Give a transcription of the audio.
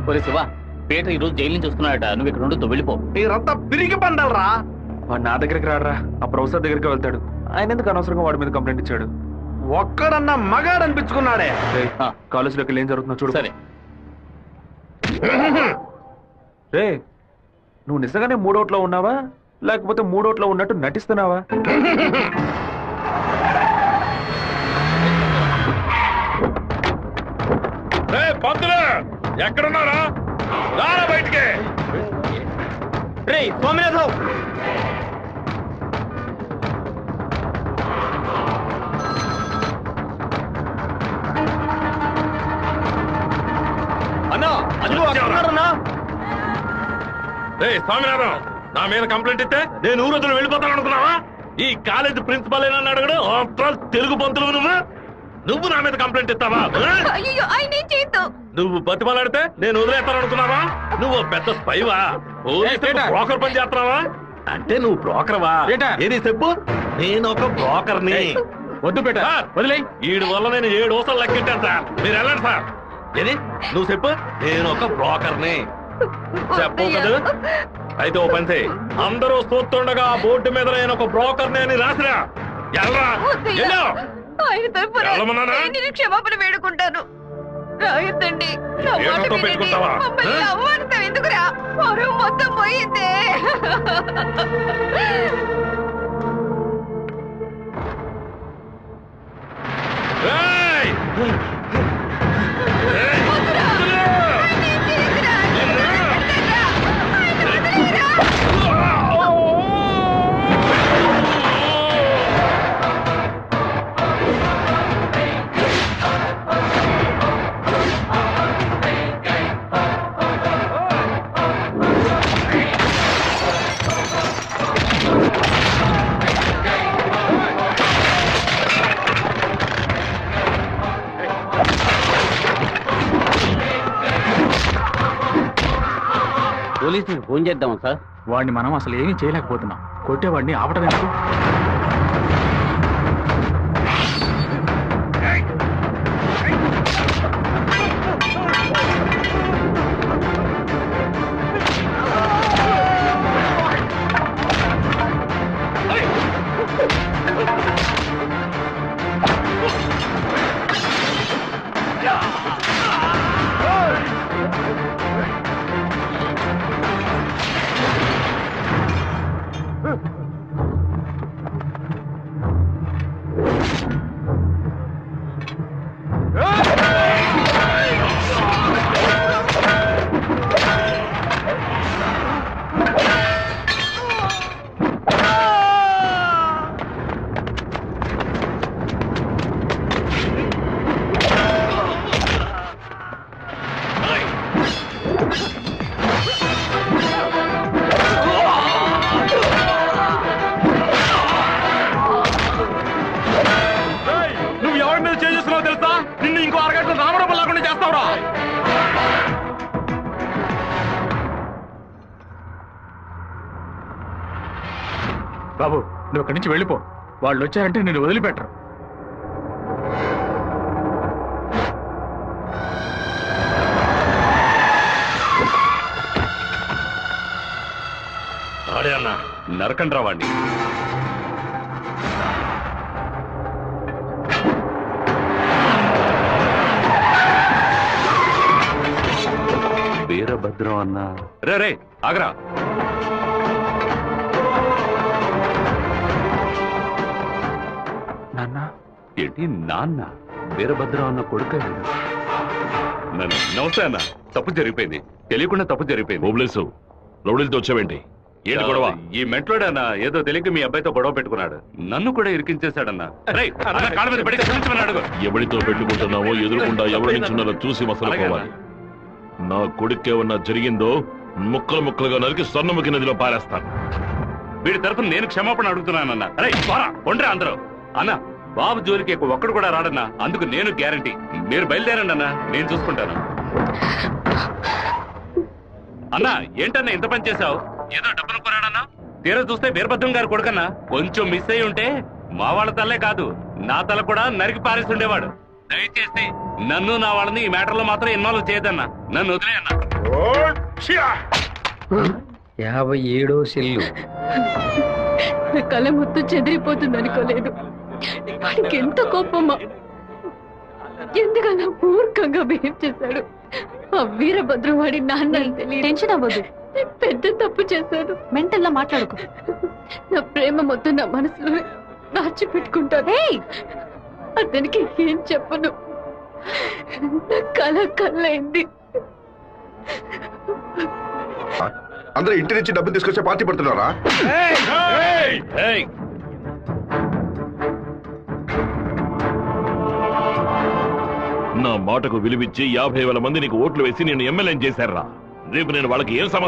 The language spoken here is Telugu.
ఒరే శివ, పీటర్ ఈ రోజు జైలు నుంచి వస్తున్నాడట. నువ్వు ఇక్కడ ఉండుతో వెళ్ళిపో. మీరంతా పిరికి పండాలరా. వాడు నా దగ్గరికి రాడరా, ఆ ప్రొఫెసర్ దగ్గరికి వెళ్తాడు. ఆయన ఎందుకు అనవసరంగా వాడి మీద కంప్లైంట్ ఇచ్చాడు? ఒక్కడన్నా మగాడు అనిపించుకున్నాడే. కాలేజీలోకి ఏం జరుగుతుందో చూడు. సరే రే, నువ్వు నిజంగానే మూడోట్లో ఉన్నావా లేకపోతే మూడోట్లో ఉన్నట్టు నటిస్తున్నావా? పంతులు ఎక్కడున్నారా? రారా బయటికి. రే సోమనాథం, అన్నా అదిగో అక్కడున్నారన్నా. రే స్వామినాథం, నా మీద కంప్లైంట్ ఇస్తే నేను ఊరొద్దులు వెళ్ళిపోతాను అనుకున్నావా? ఈ కాలేజ్ ప్రిన్సిపల్ ఏనని అడగడు. తెలుగు పంతులు నువ్వు నా మీద కంప్లైంట్ ఇస్తావా? నువ్వు బతిమలాడితే నేను వదిలేస్తాను అనుకున్నావా? నువ్వు పెద్ద స్పైవా? బ్రోకర్ పని చేస్తున్నావా? అంటే నువ్వు బ్రోకర్వా? ఏది చెప్పు. నేను ఒక బ్రోకర్ని. వద్దు బేట, వదిలే. వీడి వల్ల నేను 7 ఊసలు లెక్కెట్టాను సార్. మీరు వెళ్ళండి సార్. ఏది నువ్వు చెప్పు. నేను ఒక బ్రోకర్ని చెప్పు కదా. అయితే ఓ పని చేయి, అందరూ చూస్తుండగా ఆ బోర్డు మీద నేను ఒక బ్రోకర్ని అని రాసిరా. క్షమాపణ వేడుకుంటాను. రాయొద్దండి. పెట్టుకుంటావా? ఎందుకురా? మొత్తం పోయిందే. పోలీసులకు ఫోన్ చేద్దామా సార్? వాడిని మనం అసలు ఏమీ చేయలేకపోతున్నాం. కొట్టేవాడిని ఆపటం ఎందుకు? బాబు, నువ్వు ఇక్కడి నుంచి వెళ్ళిపో. వాళ్ళు వచ్చారంటే నేను వదిలిపెట్టరు. ఆడే అన్న నరకండ్రా వాణ్ణి. వీరభద్రం అన్న. రే రే ఆగరా. నాన్న ఏంటి నాన్న? వీరభద్రం అన్న కొడుకు. నమస్తే అన్న. తప్పు జరిగిపోయింది, తెలియకుండా తప్పు జరిగిపోయింది. ఓబ్లేసు రౌడీలతో వచ్చావేంటి? ఏంటి గొడవ? ఈ మెంట్లోడన్నా ఏదో తెలియక మీ అబ్బాయితో గొడవ పెట్టుకున్నాడు. నన్ను కూడా ఇరికించేశాడన్నా. ఎవరితో పెట్టుకుంటున్నావో ఎదురుకుండా ఎవరి నుంచున్నారో చూసి మసలుకోవాలి. నా కొడుకేమన్నా జరిగిందో ముక్కలు ముక్కలుగా నరికి స్వర్ణముఖి నదిలో పారేస్తాను. వీడి తరఫున నేను క్షమాపణ అడుగుతున్నానన్నా. అరే కొండ్రా అందరూ. అన్న బాబు జోలికి ఒక్కడు కూడా రాడన్నా, అందుకు నేను గ్యారంటీ. మీరు బయలుదేరండి అన్నా, నేను చూసుకుంటాను. అన్నా ఏంటన్నా ఇంత పని చేశావు? ఏదో డబ్బులు కొన్నాడన్నా, తీరా చూస్తే వీరభద్రం గారు కొడుకన్నా. కొంచెం మిస్ అయి ఉంటే మా వాళ్ళ తల్లే కాదు నా తల కూడా నరికి పారేసి ఉండేవాడు. దయచేసి నన్ను నా వాళ్ళని ఈ మ్యాటర్లో మాత్రం ఇన్వాల్వ్ చేయదన్నా. నన్ను వదిలే అన్నా. 57వ సెల్లు. కళ మొత్తం చెదిరిపోతుంది అనుకోలేదు. వాడికి ఎంత కోపమా, ఎందుకలా మూర్ఖంగా బిహేవ్ చేశాడు. ఆ వీరభద్రం వాడి నాన్న టెన్షన్ అవ్వదు, పెద్ద తప్పు చేశాడు. మెంటల్లా మాట్లాడుకో. నా ప్రేమ మొత్తం నా మనసులో దాచిపెట్టుకుంటాను. అతనికి ఏం చెప్పను. నా కళ కళ్ళైంది. అందరూ ఇంటి నుంచి డబ్బులు తీసుకొచ్చే పార్టీ పడుతున్నారా? నా మాటకు విలువిచ్చి 50,000 మంది నీకు ఓట్లు వేసి నేను ఎమ్మెల్యేని చేశారా? రేపు నేను వాళ్ళకి ఏం సమాధానం